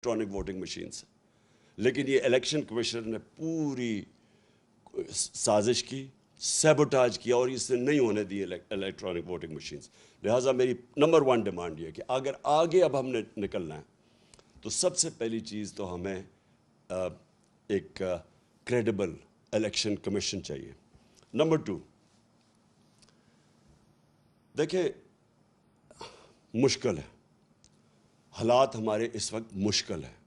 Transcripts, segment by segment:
Electronic voting machines, لیکن یہ election commission نے پوری سازش کی، سیبوٹاج کیا اور اس نے نہیں ہونے دی الیکٹرانک ووٹنگ مشینز. لہٰذا میری نمبر 1 ڈیمانڈ یہ ہے کہ اگر آگے اب ہم نے نکلنا ہے تو سب سے پہلی چیز تو ہمیں ایک کریڈیبل الیکشن کمیشن چاہیے. نمبر 2، دیکھیں مشکل ہے، حالات ہمارے اس وقت مشکل ہیں،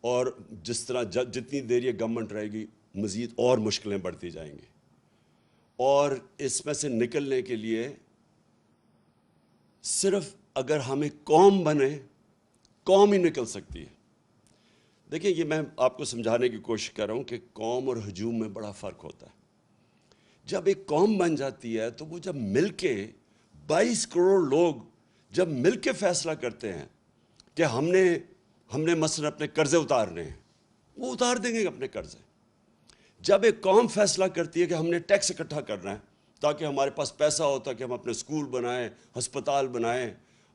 اور جس طرح جتنی دیر یہ گورنمنٹ رہے گی مزید اور مشکلیں بڑھتی جائیں گی، اور اس میں سے نکلنے کے لیے صرف اگر ہمیں قوم بنے، قوم ہی نکل سکتی ہے. دیکھیں یہ میں آپ کو سمجھانے کی کوشش کر رہا ہوں کہ قوم اور ہجوم میں بڑا فرق ہوتا ہے. جب ایک قوم بن جاتی ہے تو وہ جب مل کے 22 کروڑ لوگ جب مل کے فیصلہ کرتے ہیں کہ ہم نے مثلا اپنے قرضے اتارنے ہیں، وہ اتار دیں گے اپنے قرضے. جب ایک قوم فیصلہ کرتی ہے کہ ہم نے ٹیکس اکٹھا کرنا ہے تاکہ ہمارے پاس پیسہ ہوتا کہ ہم اپنے اسکول بنائیں، ہسپتال بنائیں،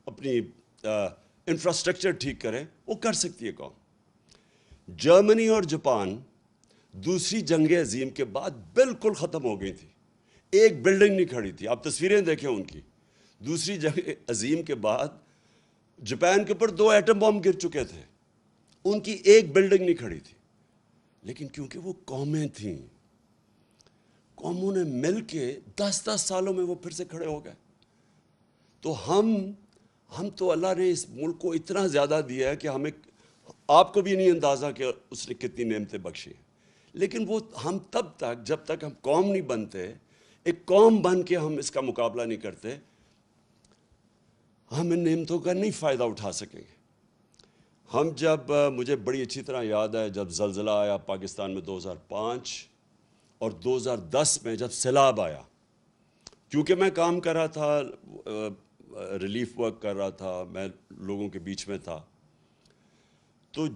اپنی انفراسٹرکچر ٹھیک کریں، وہ کر سکتی ہے قوم. جرمنی اور جاپان دوسری جنگ عظیم کے بعد بالکل ختم ہو گئی تھی، ایک بلڈنگ نہیں کھڑی تھی. آپ تصویریں دیکھیں ان کی. دوسری جنگ عظیم کے بعد جاپان کے اوپر 2 ایٹم بم گر چکے تھے، ان کی ایک بلڈنگ نہیں کھڑی تھی. لیکن کیونکہ وہ قومیں تھیں، قوموں نے مل کے 10 سالوں میں وہ پھر سے کھڑے ہو گئے. تو ہم تو اللہ نے اس ملک کو اتنا زیادہ دیا ہے کہ ہمیں، آپ کو بھی نہیں اندازہ کہ اس نے کتنی نعمتیں بخشی ہیں. لیکن وہ ہم تب تک، جب تک ہم قوم نہیں بنتے، ایک قوم بن کے ہم اس کا مقابلہ نہیں کرتے، ہم ان نعمتوں کا نہیں فائدہ اٹھا سکیں گے. ہم جب، مجھے بڑی اچھی طرح یاد ہے جب زلزلہ آیا پاکستان میں 2005 اور 2010 میں جب سیلاب آیا، کیونکہ میں کام کر رہا تھا، ریلیف ورک کر رہا تھا، میں لوگوں کے بیچ میں تھا. تو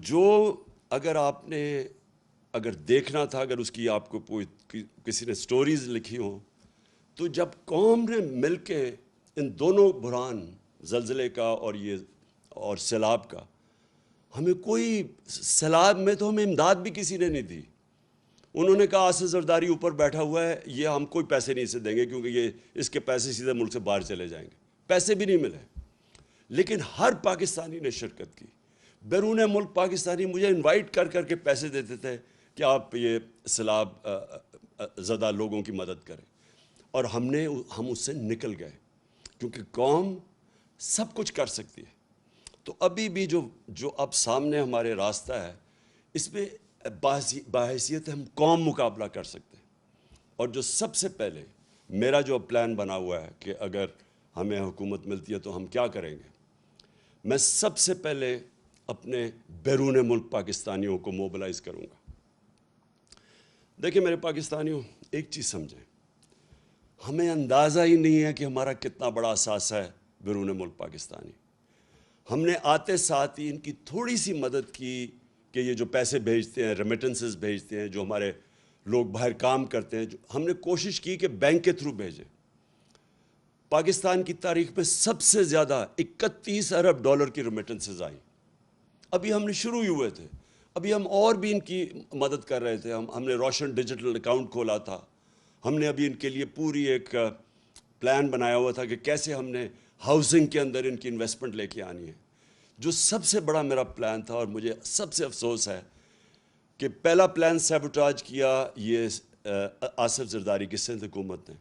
اگر دیکھنا تھا، اگر اس کی آپ کو کسی نے سٹوریز لکھی ہوں، تو جب قوم نے مل کے ان دونوں بحران، زلزلے کا اور سیلاب کا، ہمیں کوئی، سیلاب میں تو ہمیں امداد بھی کسی نے نہیں دی. انہوں نے کہا آصف زرداری اوپر بیٹھا ہوا ہے، یہ ہم کوئی پیسے نہیں اسے دیں گے کیونکہ اس کے پیسے سیدھے ملک سے باہر چلے جائیں گے. پیسے بھی نہیں ملے. لیکن ہر پاکستانی نے شرکت کی. بیرون ملک پاکستانی مجھے انوائٹ کر کر کے پیسے دیتے تھے کہ آپ یہ سیلاب زدہ لوگوں کی مدد کریں، اور ہم اس سے نکل گئے کیونکہ قوم سب کچھ کر سکتی ہے. تو ابھی بھی جو اب سامنے ہمارے راستہ ہے، اس میں باحیثیت ہم قوم مقابلہ کر سکتے ہیں. اور جو سب سے پہلے میرا جو پلان بنا ہوا ہے کہ اگر ہمیں حکومت ملتی ہے تو ہم کیا کریں گے، میں سب سے پہلے اپنے بیرون ملک پاکستانیوں کو موبلائز کروں گا. دیکھیں میرے پاکستانیوں، ایک چیز سمجھیں، ہمیں اندازہ ہی نہیں ہے کہ ہمارا کتنا بڑا اثاثہ ہے بیرون ملک پاکستانی. ہم نے آتے ساتھ ہی ان کی تھوڑی سی مدد کی کہ یہ جو پیسے بھیجتے ہیں، ریمیٹنسز بھیجتے ہیں، جو ہمارے لوگ باہر کام کرتے ہیں، ہم نے کوشش کی کہ بینک کے تھرو بھیجیں. پاکستان کی تاریخ میں سب سے زیادہ 31 ارب ڈالر کی ریمیٹنسز آئیں. ابھی ہم نے شروع ہی ہوئے تھے، ابھی ہم اور بھی ان کی مدد کر رہے تھے. ہم نے روشن ڈیجیٹل اکاؤنٹ کھولا تھا. ہم نے ابھی ان کے لیے پوری ایک پلان بنایا ہوا تھا کہ کیسے ہم نے ہاؤسنگ کے اندر ان کی انویسٹمنٹ لے کے آنی ہے. جو سب سے بڑا میرا پلان تھا، اور مجھے سب سے افسوس ہے کہ پہلا پلان سیبوٹاج کیا یہ آصف زرداری کی سندھ حکومت نے.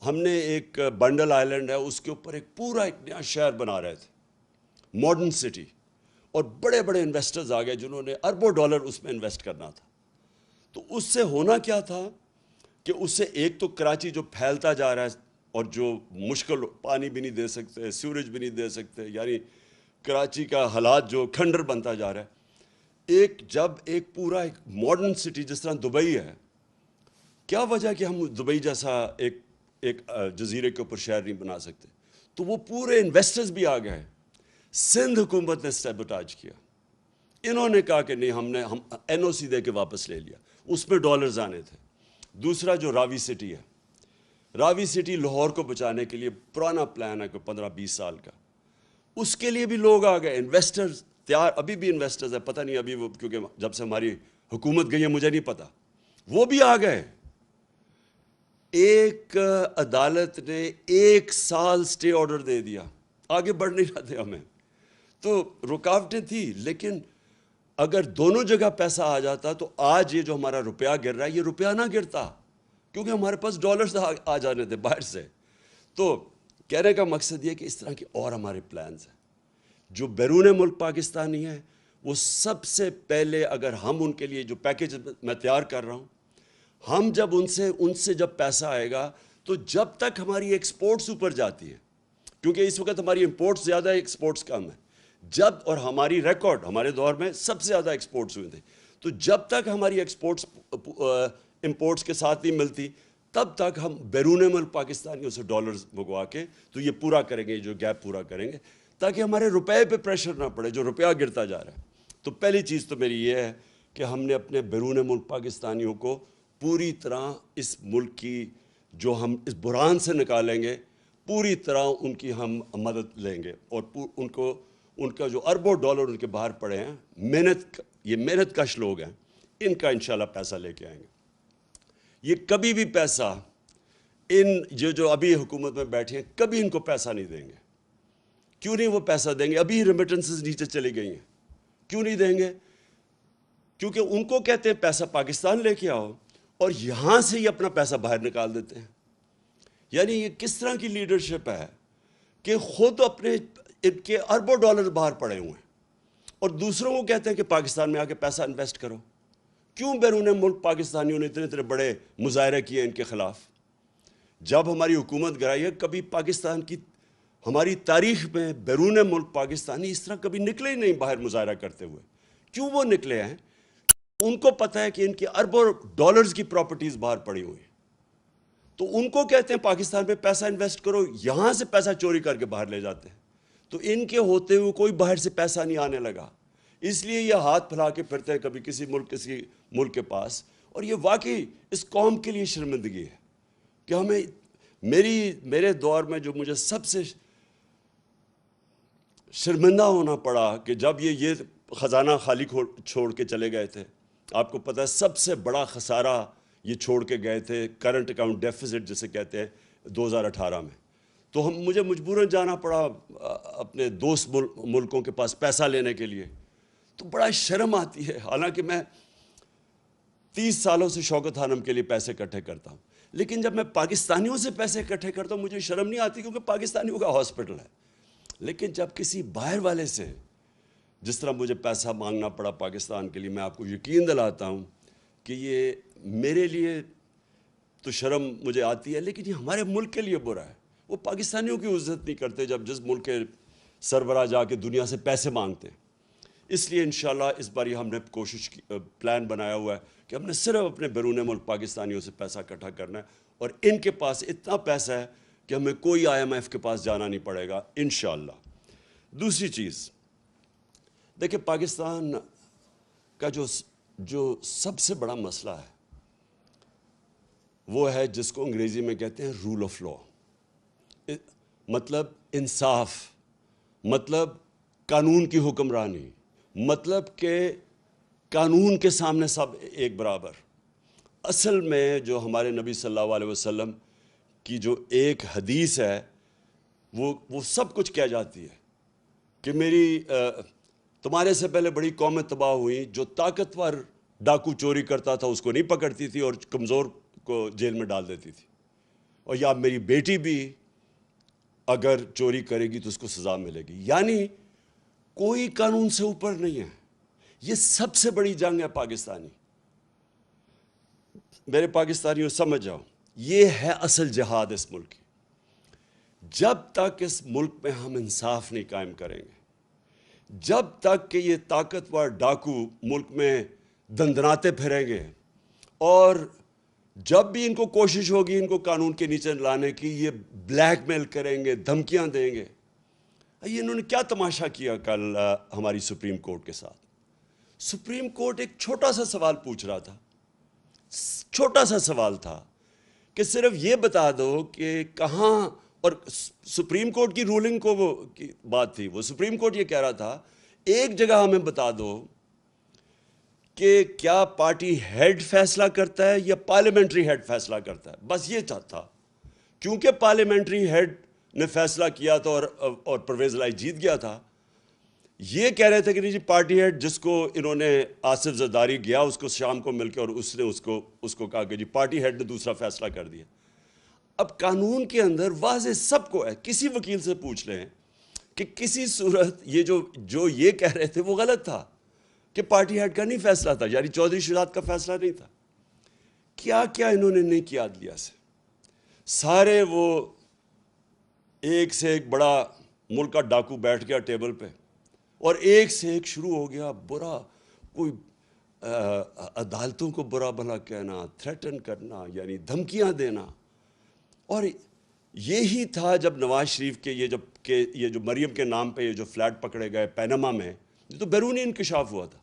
ہم نے ایک بنڈل آئلینڈ ہے، اس کے اوپر ایک پورا ایک نیا شہر بنا رہے تھے، ماڈرن سٹی، اور بڑے بڑے انویسٹرز آ گئے جنہوں نے اربوں ڈالر اس میں انویسٹ کرنا تھا. تو اس سے ہونا کیا تھا کہ اس سے ایک تو کراچی جو پھیلتا جا رہا ہے اور جو مشکل، پانی بھی نہیں دے سکتے، سیوریج بھی نہیں دے سکتے، یعنی کراچی کا حالات جو کھنڈر بنتا جا رہا ہے. جب ایک پورا ایک ماڈرن سٹی جس طرح دبئی ہے، کیا وجہ کہ ہم دبئی جیسا ایک جزیرے کے اوپر شہر نہیں بنا سکتے؟ تو وہ پورے انویسٹرز بھی آ گئے. سندھ حکومت نے سیبوٹاج کیا. انہوں نے کہا کہ نہیں، ہم این او سی دے کے واپس لے لیا. اس میں ڈالرز آنے تھے. دوسرا جو راوی سٹی ہے، راوی سٹی لاہور کو بچانے کے لیے پرانا پلان ہے کوئی 15-20 سال کا. اس کے لیے بھی لوگ آ گئے، انویسٹرز تیار ابھی بھی انویسٹرز ہیں, پتہ نہیں ابھی وہ, کیونکہ جب سے ہماری حکومت گئی ہے مجھے نہیں پتہ, وہ بھی آ گئے. ایک عدالت نے 1 سال سٹے آرڈر دے دیا, آگے بڑھ نہیں رہتے ہمیں. تو رکاوٹیں تھیں, لیکن اگر دونوں جگہ پیسہ آ جاتا تو آج یہ جو ہمارا روپیہ گر رہا ہے یہ روپیہ نہ گرتا, کیونکہ ہمارے پاس ڈالرز آ جانے تھے باہر سے. تو کہنے کا مقصد یہ کہ اس طرح کے اور ہمارے پلانز ہیں. جو بیرون ملک پاکستانی ہیں وہ سب سے پہلے, اگر ہم ان کے لیے جو پیکیج میں تیار کر رہا ہوں, ہم جب ان سے جب پیسہ آئے گا تو جب تک ہماری ایکسپورٹس اوپر جاتی ہے, کیونکہ اس وقت ہماری امپورٹس زیادہ ہے, ایکسپورٹس کم ہے, جب, اور ہماری ریکارڈ ہمارے دور میں سب سے زیادہ ایکسپورٹس ہوئے تھے, تو جب تک ہماری ایکسپورٹس امپورٹس کے ساتھ نہیں ملتی تب تک ہم بیرون ملک پاکستانیوں سے ڈالرز منگوا کے تو یہ پورا کریں گے, جو گیپ پورا کریں گے, تاکہ ہمارے روپے پہ پریشر نہ پڑے جو روپیہ گرتا جا رہا ہے. تو پہلی چیز تو میری یہ ہے کہ ہم نے اپنے بیرون ملک پاکستانیوں کو پوری طرح اس ملک کی, جو ہم اس بحران سے نکالیں گے, پوری طرح ان کی ہم مدد لیں گے, اور ان کا جو اربوں ڈالر ان کے باہر پڑے ہیں, یہ محنت کش لوگ ہیں, ان کا انشاءاللہ پیسہ لے کے آئیں گے. یہ کبھی بھی پیسہ جو ابھی حکومت میں بیٹھے ہیں کبھی ان کو پیسہ نہیں دیں گے. کیوں نہیں وہ پیسہ دیں گے؟ ابھی ریمیٹنسز نیچے چلی گئی ہیں, کیوں نہیں دیں گے؟ کیونکہ ان کو کہتے ہیں پیسہ پاکستان لے کے آؤ, اور یہاں سے ہی اپنا پیسہ باہر نکال دیتے ہیں. یعنی یہ کس طرح کی لیڈرشپ ہے کہ خود اپنے ان کے اربوں ڈالر باہر پڑے ہوئے ہیں, اور دوسروں کو کہتے ہیں کہ پاکستان میں آ کے پیسہ انویسٹ کرو. کیوں بیرون ملک پاکستانیوں نے اتنے بڑے مظاہرے کیے ان کے خلاف؟ جب ہماری حکومت گرائی ہے, کبھی پاکستان کی ہماری تاریخ میں بیرون ملک پاکستانی اس طرح کبھی نکلے ہی نہیں باہر مظاہرہ کرتے ہوئے. کیوں وہ نکلے ہیں؟ ان کو پتہ ہے کہ ان کی اربوں ڈالرز کی پراپرٹیز باہر پڑی ہوئی ہیں, تو ان کو کہتے ہیں پاکستان پہ پیسہ انویسٹ کرو, یہاں سے پیسہ چوری کر کے باہر لے جاتے ہیں. تو ان کے ہوتے ہوئے کوئی باہر سے پیسہ نہیں آنے لگا, اس لیے یہ ہاتھ پھیلا کے پھرتے ہیں کبھی کسی ملک کے پاس. اور یہ واقعی اس قوم کے لیے شرمندگی ہے کہ ہمیں, میرے دور میں جو مجھے سب سے شرمندہ ہونا پڑا کہ جب یہ خزانہ خالی چھوڑ کے چلے گئے تھے. آپ کو پتہ ہے سب سے بڑا خسارہ یہ چھوڑ کے گئے تھے, کرنٹ اکاؤنٹ ڈیفیسٹ جسے کہتے ہیں, 2018 میں. تو مجھے مجبوراً جانا پڑا اپنے دوست ملکوں کے پاس پیسہ لینے کے لیے. تو بڑا شرم آتی ہے, حالانکہ میں 30 سالوں سے شوکت خانم کے لیے پیسے اکٹھے کرتا ہوں, لیکن جب میں پاکستانیوں سے پیسے اکٹھے کرتا ہوں مجھے شرم نہیں آتی, کیونکہ پاکستانیوں کا ہاسپٹل ہے. لیکن جب کسی باہر والے سے, جس طرح مجھے پیسہ مانگنا پڑا پاکستان کے لیے, میں آپ کو یقین دلاتا ہوں کہ یہ میرے لیے تو شرم مجھے آتی ہے, لیکن یہ ہمارے ملک کے لیے برا ہے. وہ پاکستانیوں کی عزت نہیں کرتے جب جس ملک کے سربراہ جا کے دنیا سے پیسے مانگتے ہیں. اس لیے انشاءاللہ اس بار ہم نے پلان بنایا ہوا ہے کہ ہم نے صرف اپنے بیرون ملک پاکستانیوں سے پیسہ اکٹھا کرنا ہے, اور ان کے پاس اتنا پیسہ ہے کہ ہمیں کوئی IMF کے پاس جانا نہیں پڑے گا انشاءاللہ. دوسری چیز دیکھیں, پاکستان کا جو سب سے بڑا مسئلہ ہے وہ ہے جس کو انگریزی میں کہتے ہیں رول آف لا, مطلب انصاف, مطلب قانون کی حکمرانی, مطلب کہ قانون کے سامنے سب ایک برابر. اصل میں جو ہمارے نبی صلی اللہ علیہ وسلم کی جو ایک حدیث ہے وہ سب کچھ کہہ جاتی ہے کہ تمہارے سے پہلے بڑی قومیں تباہ ہوئیں, جو طاقتور ڈاکو چوری کرتا تھا اس کو نہیں پکڑتی تھی اور کمزور کو جیل میں ڈال دیتی تھی, اور یا میری بیٹی بھی اگر چوری کرے گی تو اس کو سزا ملے گی. یعنی کوئی قانون سے اوپر نہیں ہے. یہ سب سے بڑی جنگ ہے پاکستانی. میرے پاکستانیوں سمجھ جاؤ, یہ ہے اصل جہاد اس ملک کی. جب تک اس ملک میں ہم انصاف نہیں قائم کریں گے, جب تک کہ یہ طاقتور ڈاکو ملک میں دندناتے پھریں گے, اور جب بھی ان کو کوشش ہوگی ان کو قانون کے نیچے لانے کی, یہ بلیک میل کریں گے, دھمکیاں دیں گے. یہ انہوں نے کیا تماشا کیا کل ہماری سپریم کورٹ کے ساتھ. سپریم کورٹ ایک چھوٹا سا سوال پوچھ رہا تھا, چھوٹا سا سوال تھا کہ صرف یہ بتا دو کہ کہاں, اور سپریم کورٹ کی رولنگ کو وہ بات تھی, وہ سپریم کورٹ یہ کہہ رہا تھا ایک جگہ ہمیں بتا دو کہ کیا پارٹی ہیڈ فیصلہ کرتا ہے یا پارلیمنٹری ہیڈ فیصلہ کرتا ہے. بس یہ تھا. کیونکہ پارلیمنٹری ہیڈ نے فیصلہ کیا تھا اور پرویز الہی جیت گیا تھا. یہ کہہ رہے تھے کہ نہیں جی پارٹی ہیڈ جس کو انہوں نے آصف زرداری گیا اس کو شام کو مل کے اور اس نے اس کو کہا کہ جی پارٹی ہیڈ نے دوسرا فیصلہ کر دیا. اب قانون کے اندر واضح سب کو ہے, کسی وکیل سے پوچھ لیں کہ کسی صورت یہ جو یہ کہہ رہے تھے وہ غلط تھا کہ پارٹی ہیڈ کا نہیں فیصلہ تھا, یعنی چودھری شہزاد کا فیصلہ نہیں تھا. کیا کیا انہوں نے نہیں کیا عدلیہ سے. سارے وہ ایک سے ایک بڑا ملک کا ڈاکو بیٹھ گیا ٹیبل پہ اور ایک سے ایک شروع ہو گیا برا, کوئی عدالتوں کو برا بھلا کہنا, تھریٹن کرنا, یعنی دھمکیاں دینا. اور یہی تھا جب نواز شریف کے یہ جو مریم کے نام پہ یہ جو فلیٹ پکڑے گئے پینما میں, یہ تو بیرونی انکشاف ہوا تھا.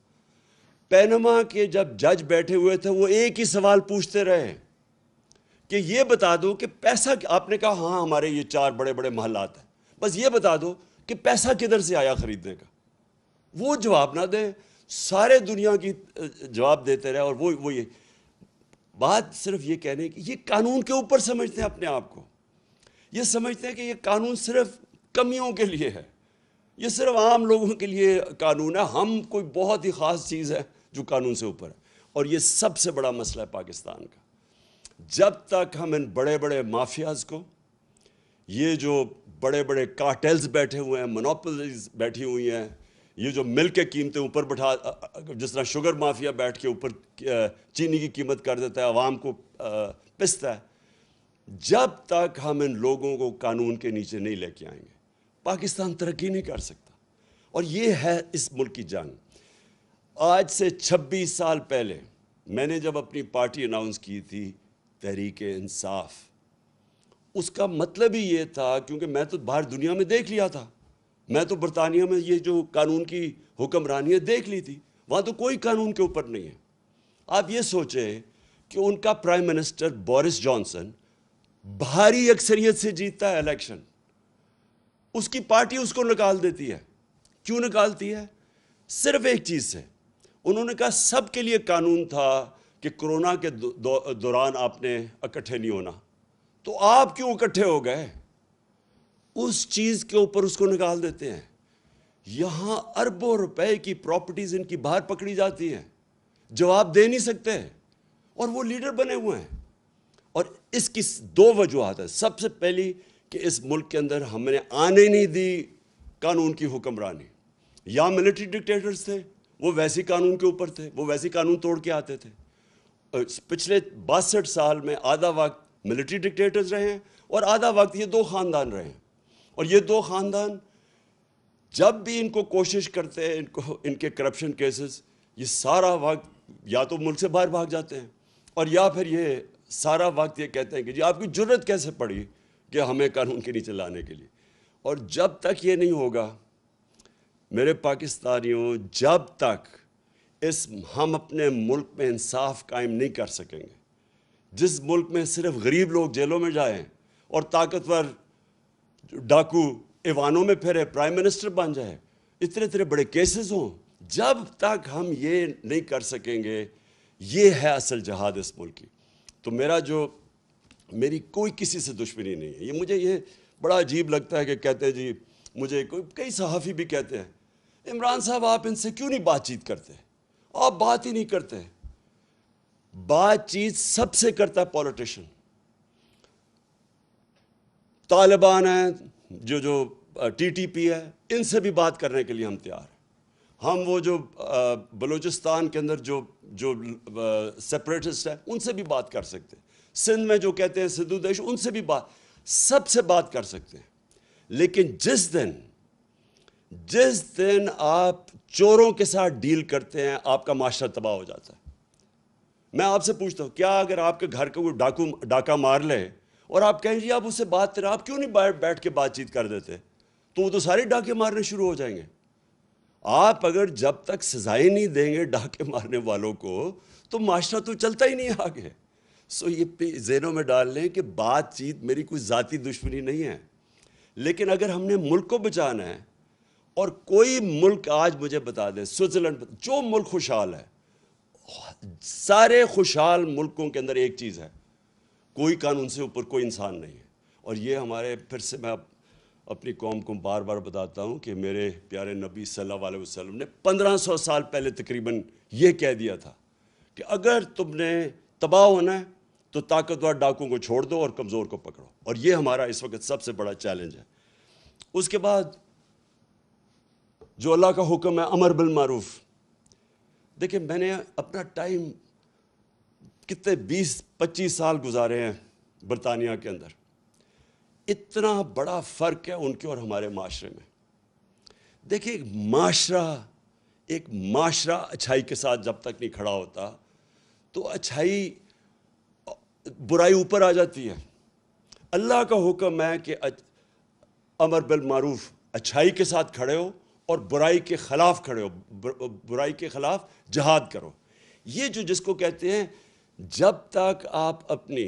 پینما کے جب جج بیٹھے ہوئے تھے وہ ایک ہی سوال پوچھتے رہے کہ یہ بتا دو کہ پیسہ, آپ نے کہا ہاں ہمارے یہ 4 بڑے بڑے محلات ہیں, بس یہ بتا دو کہ پیسہ کدھر سے آیا خریدنے کا. وہ جواب نہ دیں, سارے دنیا کی جواب دیتے رہے. اور وہ یہ بات صرف یہ کہنے کی, یہ قانون کے اوپر سمجھتے ہیں اپنے آپ کو. یہ سمجھتے ہیں کہ یہ قانون صرف کمیوں کے لیے ہے, یہ صرف عام لوگوں کے لیے قانون ہے, ہم کوئی بہت ہی خاص چیز ہے جو قانون سے اوپر ہے. اور یہ سب سے بڑا مسئلہ ہے پاکستان کا. جب تک ہم ان بڑے بڑے مافیاز کو, یہ جو بڑے بڑے کارٹیلز بیٹھے ہوئے ہیں, مونوپولیز بیٹھی ہوئی ہیں, یہ جو مل کے قیمتیں اوپر بٹھا, جس طرح شوگر مافیا بیٹھ کے اوپر چینی کی قیمت کر دیتا ہے, عوام کو پستا ہے, جب تک ہم ان لوگوں کو قانون کے نیچے نہیں لے کے آئیں گے پاکستان ترقی نہیں کر سکتا. اور یہ ہے اس ملک کی جنگ. آج سے 26 سال پہلے میں نے جب اپنی پارٹی اناؤنس کی تھی تحریک انصاف, اس کا مطلب ہی یہ تھا, کیونکہ میں تو باہر دنیا میں دیکھ لیا تھا, میں تو برطانیہ میں یہ جو قانون کی حکمرانی ہے دیکھ لی تھی, وہاں تو کوئی قانون کے اوپر نہیں ہے. آپ یہ سوچیں کہ ان کا پرائم منسٹر بورس جانسن بھاری اکثریت سے جیتتا ہے الیکشن, اس کی پارٹی اس کو نکال دیتی ہے. کیوں نکالتی ہے؟ صرف ایک چیز سے. انہوں نے کہا سب کے لیے قانون تھا کہ کرونا کے دوران آپ نے اکٹھے نہیں ہونا, تو آپ کیوں اکٹھے ہو گئے؟ اس چیز کے اوپر اس کو نکال دیتے ہیں. یہاں اربوں روپے کی پراپرٹیز ان کی باہر پکڑی جاتی ہیں, جواب دے نہیں سکتے, اور وہ لیڈر بنے ہوئے ہیں. اور اس کی 2 وجوہات ہیں. سب سے پہلی کہ اس ملک کے اندر ہم نے آنے نہیں دی قانون کی حکمرانی. یا ملٹری ڈکٹیٹرز تھے, وہ ویسی قانون کے اوپر تھے, وہ ویسی قانون توڑ کے آتے تھے. پچھلے 62 سال میں آدھا وقت ملٹری ڈکٹیٹرز رہے ہیں اور آدھا وقت یہ 2 خاندان رہے ہیں. اور یہ 2 خاندان جب بھی ان کو کوشش کرتے ہیں, ان کے کرپشن کیسز, یہ سارا وقت یا تو ملک سے باہر بھاگ جاتے ہیں, اور یا پھر یہ سارا وقت یہ کہتے ہیں کہ جی آپ کی جرت کیسے پڑی کہ ہمیں قانون کے نیچے لانے کے لیے. اور جب تک یہ نہیں ہوگا میرے پاکستانیوں, جب تک ہم اپنے ملک میں انصاف قائم نہیں کر سکیں گے, جس ملک میں صرف غریب لوگ جیلوں میں جائیں اور طاقتور ڈاکو ایوانوں میں پھرے پرائم منسٹر بن جائے, اتنے بڑے کیسز ہوں, جب تک ہم یہ نہیں کر سکیں گے, یہ ہے اصل جہاد اس ملک کی. تو میری کوئی کسی سے دشمنی نہیں ہے. یہ مجھے یہ بڑا عجیب لگتا ہے کہ کہتے ہیں جی, مجھے کئی صحافی بھی کہتے ہیں عمران صاحب آپ ان سے کیوں نہیں بات چیت کرتے, آپ بات ہی نہیں کرتے. بات چیت سب سے کرتا ہے پولیٹیشین. طالبان ہیں, جو ٹی ٹی پی ہے, ان سے بھی بات کرنے کے لیے ہم تیار ہیں. ہم وہ جو بلوچستان کے اندر جو سیپریٹسٹ ہیں ان سے بھی بات کر سکتے ہیں. سندھ میں جو کہتے ہیں سدھو دیش, ان سے بھی سب سے بات کر سکتے ہیں. لیکن جس دن آپ چوروں کے ساتھ ڈیل کرتے ہیں آپ کا معاشرہ تباہ ہو جاتا ہے. میں آپ سے پوچھتا ہوں, کیا اگر آپ کے گھر کا کوئی ڈاکہ مار لے اور آپ کہیں جی آپ اس سے بات کریں, آپ کیوں نہیں بیٹھ کے بات چیت کر دیتے, تو وہ تو سارے ڈاکے مارنے شروع ہو جائیں گے. آپ اگر جب تک سزائیں نہیں دیں گے ڈاکے مارنے والوں کو تو معاشرہ تو چلتا ہی نہیں آگے. سو یہ ذہنوں میں ڈال لیں کہ بات چیت میری کوئی ذاتی دشمنی نہیں ہے, لیکن اگر ہم نے ملک کو بچانا ہے اور کوئی ملک آج مجھے بتا دے، سوئٹزرلینڈ، جو ملک خوشحال ہے، سارے خوشحال ملکوں کے اندر ایک چیز ہے، کوئی قانون سے اوپر کوئی انسان نہیں ہے۔ اور یہ ہمارے، پھر سے میں اپنی قوم کو بار بار بتاتا ہوں کہ میرے پیارے نبی صلی اللہ علیہ وسلم نے 1500 سال پہلے تقریباً یہ کہہ دیا تھا کہ اگر تم نے تباہ ہونا ہے تو طاقتور ڈاکوں کو چھوڑ دو اور کمزور کو پکڑو، اور یہ ہمارا اس وقت سب سے بڑا چیلنج ہے۔ اس کے بعد جو اللہ کا حکم ہے امر بالمعروف، دیکھیں میں نے اپنا ٹائم کتنے 20-25 سال گزارے ہیں برطانیہ کے اندر، اتنا بڑا فرق ہے ان کے اور ہمارے معاشرے میں۔ دیکھیں ایک معاشرہ اچھائی کے ساتھ جب تک نہیں کھڑا ہوتا تو اچھائی، برائی اوپر آ جاتی ہے۔ اللہ کا حکم ہے کہ امر بالمعروف، اچھائی کے ساتھ کھڑے ہو اور برائی کے خلاف کھڑے ہو، برائی کے خلاف جہاد کرو۔ یہ جس کو کہتے ہیں، جب تک آپ اپنی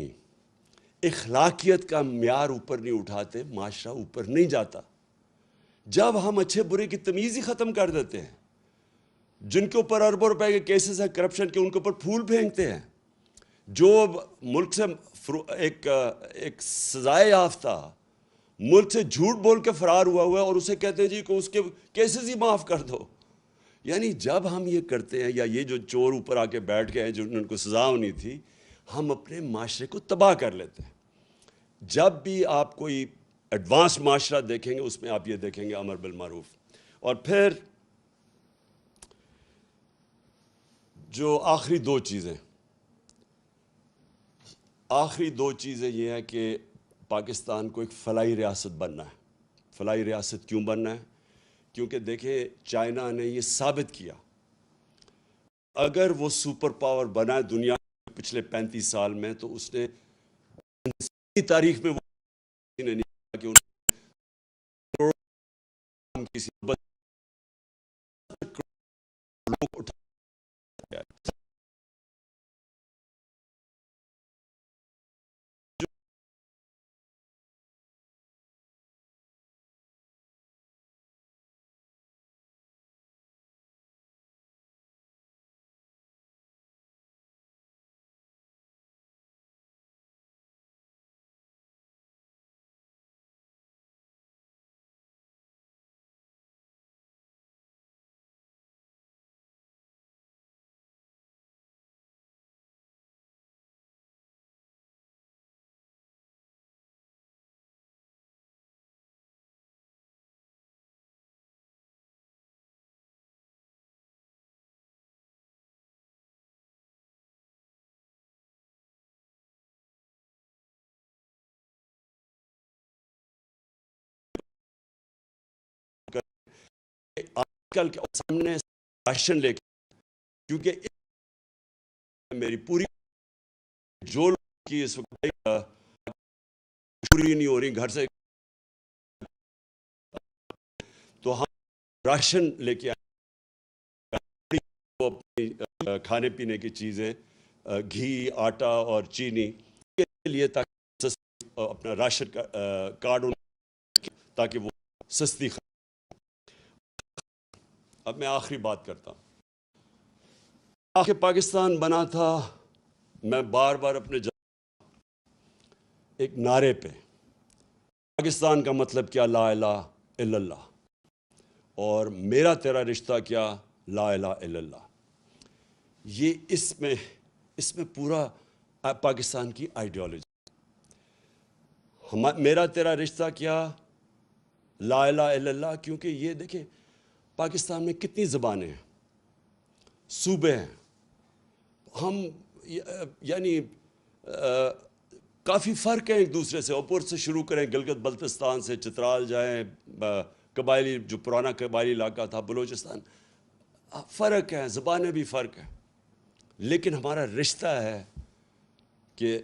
اخلاقیت کا معیار اوپر نہیں اٹھاتے معاشرہ اوپر نہیں جاتا۔ جب ہم اچھے برے کی تمیز ہی ختم کر دیتے ہیں، جن کے اوپر اربوں روپے کے کیسز ہیں کرپشن کے، ان کے اوپر پھول پھینکتے ہیں، جو ملک سے ایک سزائے یافتہ ملک سے جھوٹ بول کے فرار ہوا ہے اور اسے کہتے ہیں جی کہ اس کے کیسز ہی معاف کر دو۔ یعنی جب ہم یہ کرتے ہیں، یا یہ جو چور اوپر آ کے بیٹھ گئے ہیں جو ان کو سزا ہونی تھی، ہم اپنے معاشرے کو تباہ کر لیتے ہیں۔ جب بھی آپ کوئی ایڈوانس معاشرہ دیکھیں گے اس میں آپ یہ دیکھیں گے امر بالمعروف۔ اور پھر جو آخری دو چیزیں یہ ہے کہ پاکستان کو ایک فلاحی ریاست بننا ہے۔ فلاحی ریاست کیوں بننا ہے؟ کیونکہ دیکھیں چائنا نے یہ ثابت کیا، اگر وہ سپر پاور بنا ہے دنیا میں پچھلے 35 سال میں، تو اس نے تاریخ میں وہ نہیں کیا کہ کسی لوگ اٹھا آج کل کے سامنے راشن لے کے، کیونکہ میری پوری جو لوگ کی اس وقت پوری نہیں ہو رہی گھر سے، تو ہم راشن لے کے اپنی کھانے پینے کی چیزیں، گھی، آٹا اور چینی کے لیے، تاکہ اپنا راشن کارڈ تاکہ وہ سستی۔ اب میں آخری بات کرتا ہوں۔ آخر پاکستان بنا تھا، میں بار بار اپنے ایک نعرے پہ، پاکستان کا مطلب کیا؟ لا الہ الا اللہ، اور میرا تیرا رشتہ کیا؟ لا الہ الا اللہ۔ یہ اس میں پورا پاکستان کی آئیڈیالوجی، میرا تیرا رشتہ کیا؟ لا الہ الا اللہ۔ کیونکہ یہ دیکھیں پاکستان میں کتنی زبانیں ہیں، صوبے ہیں، ہم یعنی کافی فرق ہے ایک دوسرے سے۔ اوپر سے شروع کریں گلگت بلتستان سے، چترال جائیں، قبائلی جو پرانا قبائلی علاقہ تھا بلوچستان، فرق ہے، زبانیں بھی فرق ہیں، لیکن ہمارا رشتہ ہے کہ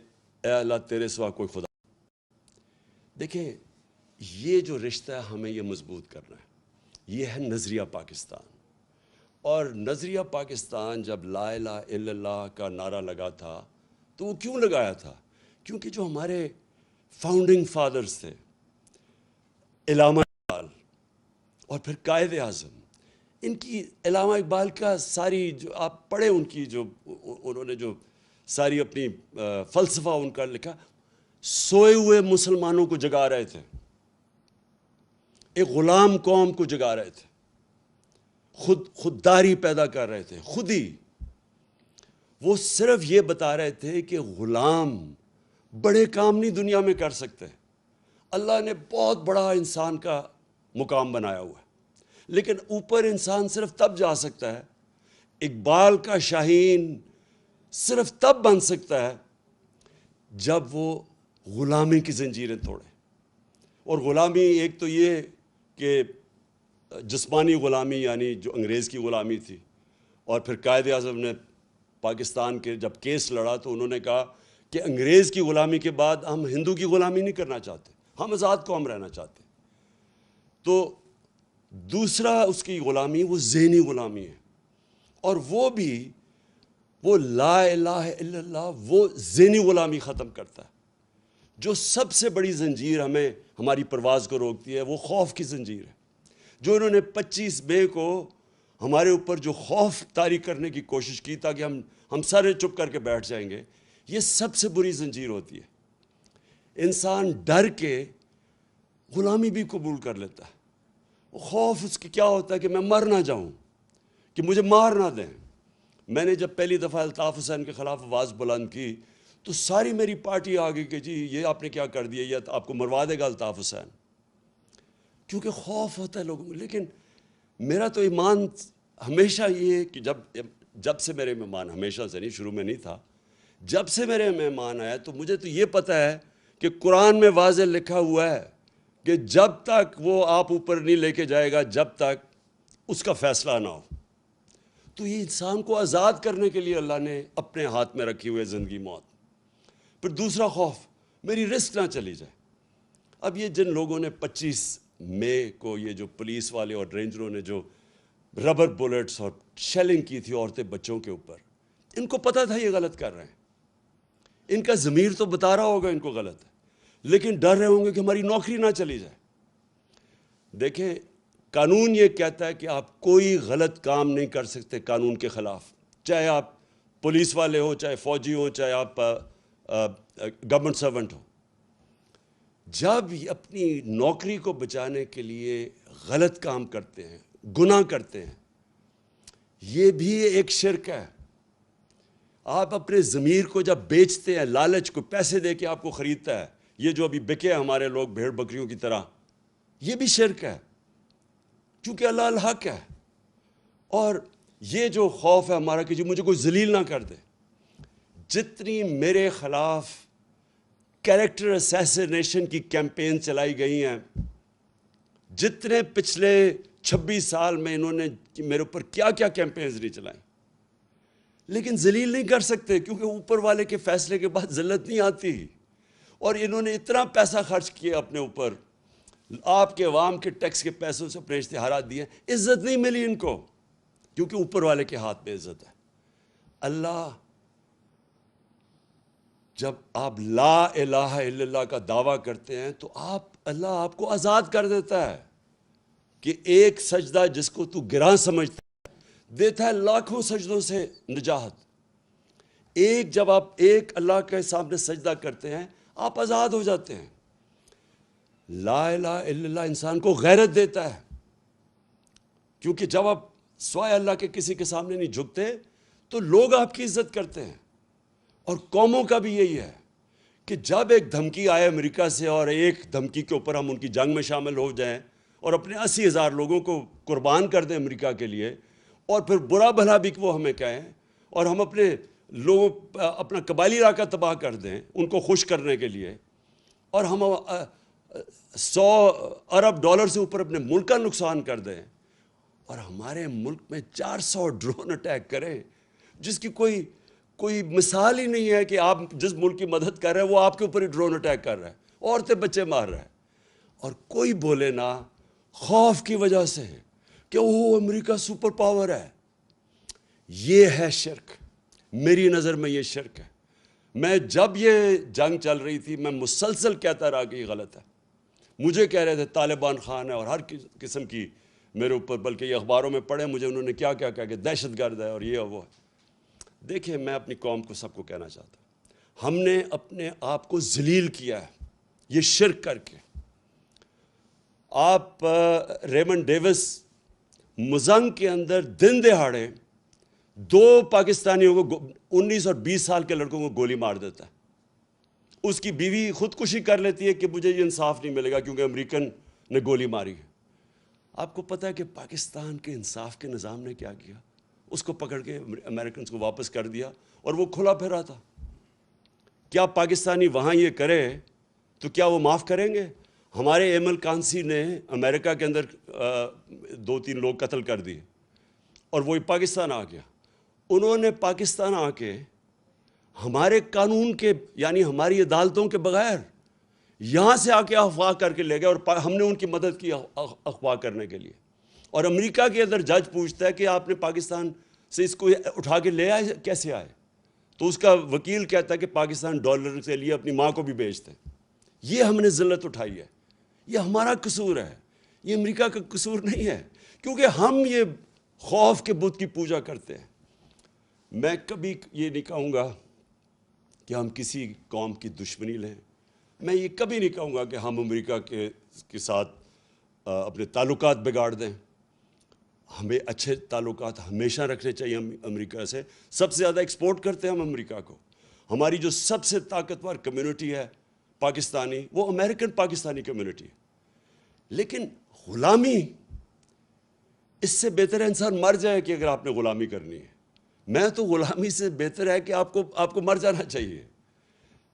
اے اللہ تیرے سوا کوئی خدا۔ دیکھیں یہ جو رشتہ ہے ہمیں یہ مضبوط کرنا ہے، یہ ہے نظریہ پاکستان۔ اور نظریہ پاکستان جب لا الہ الا اللہ کا نعرہ لگا تھا تو وہ کیوں لگایا تھا؟ کیونکہ جو ہمارے فاؤنڈنگ فادرز تھے، علامہ اقبال اور پھر قائد اعظم، ان کی علامہ اقبال کا ساری جو آپ پڑھیں ان کی جو انہوں نے جو ساری اپنی فلسفہ ان کا لکھا، سوئے ہوئے مسلمانوں کو جگا رہے تھے، ایک غلام قوم کو جگا رہے تھے، خودداری پیدا کر رہے تھے خود ہی. وہ صرف یہ بتا رہے تھے کہ غلام بڑے کام نہیں دنیا میں کر سکتے. اللہ نے بہت بڑا انسان کا مقام بنایا ہوا ہے، لیکن اوپر انسان صرف تب جا سکتا ہے، اقبال کا شاہین صرف تب بن سکتا ہے جب وہ غلامی کی زنجیریں توڑے. اور غلامی ایک تو یہ کہ جسمانی غلامی، یعنی جو انگریز کی غلامی تھی، اور پھر قائد اعظم نے پاکستان کے جب کیس لڑا تو انہوں نے کہا کہ انگریز کی غلامی کے بعد ہم ہندو کی غلامی نہیں کرنا چاہتے، ہم آزاد قوم رہنا چاہتے. تو دوسرا اس کی غلامی وہ ذہنی غلامی ہے، اور وہ بھی وہ لا الہ الا اللہ وہ ذہنی غلامی ختم کرتا ہے. جو سب سے بڑی زنجیر ہمیں ہماری پرواز کو روکتی ہے وہ خوف کی زنجیر ہے. جو انہوں نے 25 مئی کو ہمارے اوپر جو خوف طاری کرنے کی کوشش کی تاکہ ہم سارے چپ کر کے بیٹھ جائیں گے، یہ سب سے بری زنجیر ہوتی ہے. انسان ڈر کے غلامی بھی قبول کر لیتا ہے. خوف اس کی کیا ہوتا ہے کہ میں مر نہ جاؤں، کہ مجھے مار نہ دیں. میں نے جب پہلی دفعہ الطاف حسین کے خلاف آواز بلند کی تو ساری میری پارٹی آ گئی کہ جی یہ آپ نے کیا کر دیا، یہ آپ کو مروا دے گا الطاف حسین، کیونکہ خوف ہوتا ہے لوگوں میں. لیکن میرا تو ایمان ہمیشہ یہ ہے کہ جب سے میرے مہمان، ہمیشہ سے نہیں، شروع میں نہیں تھا، جب سے میرے مہمان آیا تو مجھے تو یہ پتہ ہے کہ قرآن میں واضح لکھا ہوا ہے کہ جب تک وہ آپ اوپر نہیں لے کے جائے گا جب تک اس کا فیصلہ نہ ہو. تو یہ انسان کو آزاد کرنے کے لیے اللہ نے اپنے ہاتھ میں رکھی ہوئے زندگی موت. پھر دوسرا خوف، میری رسک نہ چلی جائے. اب یہ جن لوگوں نے 25 مئی کو یہ جو پولیس والے اور رینجروں نے جو ربر بلیٹس اور شیلنگ کی تھی عورتیں بچوں کے اوپر، ان کو پتہ تھا یہ غلط کر رہے ہیں. ان کا ضمیر تو بتا رہا ہوگا ان کو غلط ہے، لیکن ڈر رہے ہوں گے کہ ہماری نوکری نہ چلی جائے. دیکھیں قانون یہ کہتا ہے کہ آپ کوئی غلط کام نہیں کر سکتے قانون کے خلاف، چاہے آپ پولیس والے ہوں، چاہے فوجی ہوں، چاہے آپ گورنمنٹ سرونٹ ہوں. جب اپنی نوکری کو بچانے کے لیے غلط کام کرتے ہیں، گناہ کرتے ہیں، یہ بھی ایک شرک ہے. آپ اپنے ضمیر کو جب بیچتے ہیں، لالچ کو پیسے دے کے آپ کو خریدتا ہے، یہ جو ابھی بکے ہمارے لوگ بھیڑ بکریوں کی طرح، یہ بھی شرک ہے، چونکہ اللہ الحق ہے. اور یہ جو خوف ہے ہمارا کہ جو مجھے کوئی ذلیل نہ کر دے، جتنی میرے خلاف کیریکٹر اسیسینیشن کی کیمپین چلائی گئی ہیں، جتنے پچھلے 26 سال میں انہوں نے میرے اوپر کیا کیا کیمپینز نہیں چلائیں، لیکن ذلیل نہیں کر سکتے کیونکہ اوپر والے کے فیصلے کے بعد ذلت نہیں آتی. اور انہوں نے اتنا پیسہ خرچ کیا اپنے اوپر، آپ کے عوام کے ٹیکس کے پیسوں سے اپنے اشتہارات دیے، عزت نہیں ملی ان کو کیونکہ اوپر والے کے ہاتھ میں عزت ہے. اللہ جب آپ لا الہ الا اللہ کا دعویٰ کرتے ہیں تو اللہ آپ کو آزاد کر دیتا ہے کہ ایک سجدہ جس کو تو گراں سمجھتا ہے دیتا ہے لاکھوں سجدوں سے نجات. جب آپ ایک اللہ کے سامنے سجدہ کرتے ہیں آپ آزاد ہو جاتے ہیں. لا الہ الا اللہ انسان کو غیرت دیتا ہے، کیونکہ جب آپ سوائے اللہ کے کسی کے سامنے نہیں جھکتے تو لوگ آپ کی عزت کرتے ہیں. اور قوموں کا بھی یہی ہے کہ جب ایک دھمکی آئے امریکہ سے اور ایک دھمکی کے اوپر ہم ان کی جنگ میں شامل ہو جائیں اور اپنے 80,000 لوگوں کو قربان کر دیں امریکہ کے لیے، اور پھر برا بھلا بھی وہ ہمیں کہیں، اور ہم اپنے لوگوں اپنا قبائلی علاقہ تباہ کر دیں ان کو خوش کرنے کے لیے، اور ہم 100 ارب ڈالر سے اوپر اپنے ملک کا نقصان کر دیں، اور ہمارے ملک میں 400 ڈرون اٹیک کریں جس کی کوئی مثال ہی نہیں ہے کہ آپ جس ملک کی مدد کر رہے ہیں وہ آپ کے اوپر ہی ڈرون اٹیک کر رہا ہے، عورتیں بچے مار رہا ہے، اور کوئی بولے نہ خوف کی وجہ سے کہ وہ امریکہ سپر پاور ہے. یہ ہے شرک، میری نظر میں یہ شرک ہے. میں جب یہ جنگ چل رہی تھی میں مسلسل کہتا رہا کہ یہ غلط ہے. مجھے کہہ رہے تھے طالبان خان ہے اور ہر قسم کی میرے اوپر، بلکہ یہ اخباروں میں پڑھے مجھے انہوں نے کیا کیا کہا کہ دہشت گرد ہے اور یہ اور وہ ہے۔ دیکھیں میں اپنی قوم کو سب کو کہنا چاہتا ہوں، ہم نے اپنے آپ کو ذلیل کیا ہے یہ شرک کر کے۔ آپ ریمنڈ ڈیوس مزنگ کے اندر دن دہاڑے 2 پاکستانیوں کو 19 اور 20 سال کے لڑکوں کو گولی مار دیتا ہے۔ اس کی بیوی خودکشی کر لیتی ہے کہ مجھے یہ انصاف نہیں ملے گا کیونکہ امریکن نے گولی ماری ہے۔ آپ کو پتہ ہے کہ پاکستان کے انصاف کے نظام نے کیا کیا؟ اس کو پکڑ کے امریکنز کو واپس کر دیا اور وہ کھلا پھرا تھا۔ کیا پاکستانی وہاں یہ کرے تو کیا وہ معاف کریں گے؟ ہمارے ایمل کانسی نے امریکہ کے اندر 2-3 لوگ قتل کر دیے اور وہ پاکستان آ گیا۔ انہوں نے پاکستان آ کے ہمارے قانون کے یعنی ہماری عدالتوں کے بغیر یہاں سے آ کے اغوا کر کے لے گئے اور ہم نے ان کی مدد کی اغوا کرنے کے لیے۔ اور امریکہ کے اندر جج پوچھتا ہے کہ آپ نے پاکستان سے اس کو اٹھا کے لے آئے کیسے آئے؟ تو اس کا وکیل کہتا ہے کہ پاکستان ڈالر کے لیے اپنی ماں کو بھی بیچتے ہیں۔ یہ ہم نے ذلت اٹھائی ہے، یہ ہمارا قصور ہے، یہ امریکہ کا قصور نہیں ہے، کیونکہ ہم یہ خوف کے بت کی پوجا کرتے ہیں۔ میں کبھی یہ نہیں کہوں گا کہ ہم کسی قوم کی دشمنی لیں، میں یہ کبھی نہیں کہوں گا کہ ہم امریکہ کے ساتھ اپنے تعلقات بگاڑ دیں۔ ہمیں اچھے تعلقات ہمیشہ رکھنے چاہیے امریکہ سے۔ سب سے زیادہ ایکسپورٹ کرتے ہیں ہم امریکہ کو۔ ہماری جو سب سے طاقتور کمیونٹی ہے پاکستانی، وہ امریکن پاکستانی کمیونٹی ہے۔ لیکن غلامی، اس سے بہتر ہے انسان مر جائے کہ اگر آپ نے غلامی کرنی ہے۔ میں تو غلامی سے بہتر ہے کہ آپ کو مر جانا چاہیے۔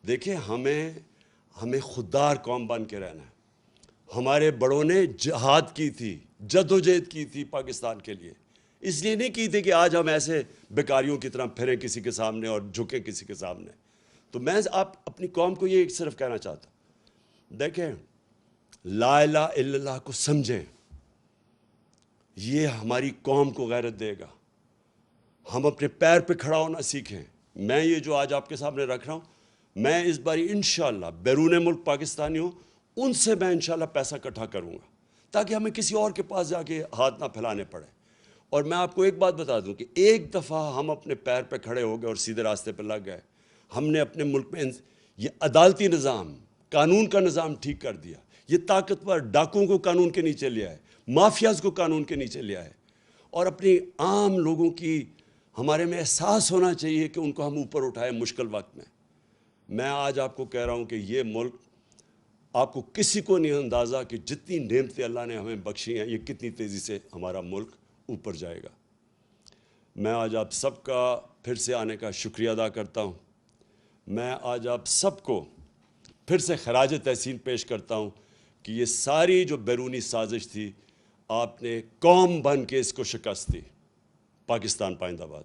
دیکھیں ہمیں خوددار قوم بن کے رہنا ہے۔ ہمارے بڑوں نے جہاد کی تھی، جدوجہد کی تھی پاکستان کے لیے، اس لیے نہیں کی تھی کہ آج ہم ایسے بیکاریوں کی طرح پھریں کسی کے سامنے اور جھکیں کسی کے سامنے۔ تو میں آپ اپنی قوم کو یہ صرف کہنا چاہتا ہوں، دیکھیں لا الہ الا اللہ کو سمجھیں، یہ ہماری قوم کو غیرت دے گا۔ ہم اپنے پیر پہ کھڑا ہونا سیکھیں۔ میں یہ جو آج آپ کے سامنے رکھ رہا ہوں، میں اس باری انشاءاللہ بیرون ملک پاکستانی ہوں، ان سے میں انشاءاللہ پیسہ اکٹھا کروں گا تاکہ ہمیں کسی اور کے پاس جا کے ہاتھ نہ پھیلانے پڑے۔ اور میں آپ کو ایک بات بتا دوں کہ ایک دفعہ ہم اپنے پیر پہ کھڑے ہو گئے اور سیدھے راستے پہ لگ گئے، ہم نے اپنے ملک میں یہ عدالتی نظام، قانون کا نظام ٹھیک کر دیا، یہ طاقتور ڈاکوؤں کو قانون کے نیچے لے آئے، مافیاز کو قانون کے نیچے لے آئے، اور اپنی عام لوگوں کی ہمارے میں احساس ہونا چاہیے کہ ان کو ہم اوپر اٹھائیں مشکل وقت میں۔ میں آج آپ کو کہہ رہا ہوں کہ یہ ملک، آپ کو کسی کو نہیں اندازہ کہ جتنی نعمتیں اللہ نے ہمیں بخشی ہیں، یہ کتنی تیزی سے ہمارا ملک اوپر جائے گا۔ میں آج آپ سب کا پھر سے آنے کا شکریہ ادا کرتا ہوں۔ میں آج آپ سب کو پھر سے خراج تحسین پیش کرتا ہوں کہ یہ ساری جو بیرونی سازش تھی، آپ نے قوم بن کے اس کو شکست دی۔ پاکستان پائندہ باد۔